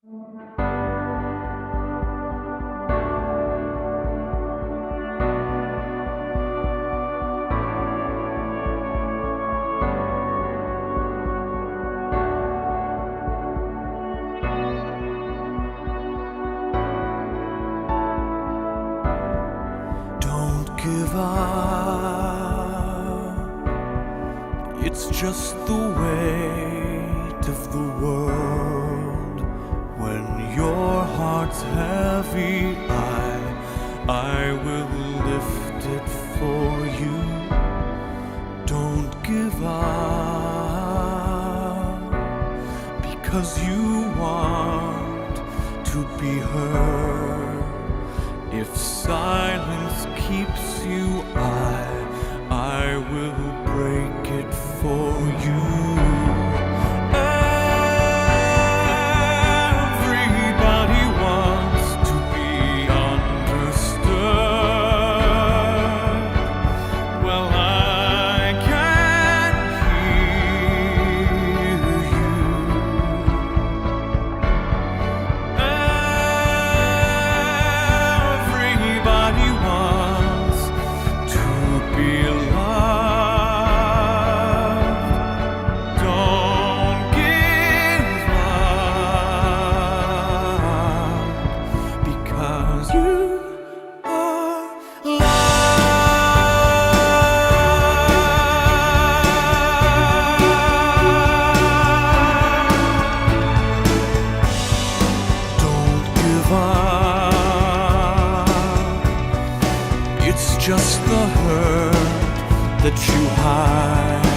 Don't give up. It's just the weight of the world. When your heart's heavy, I will lift it for you. Don't give up, because you want to be heard. If silence keeps you, I will break it for you. Everybody wants to be understood. Well, I can hear you. Everybody wants to be loved. Don't give up, because you are loved. Don't give up. It's just the hurt that you hide.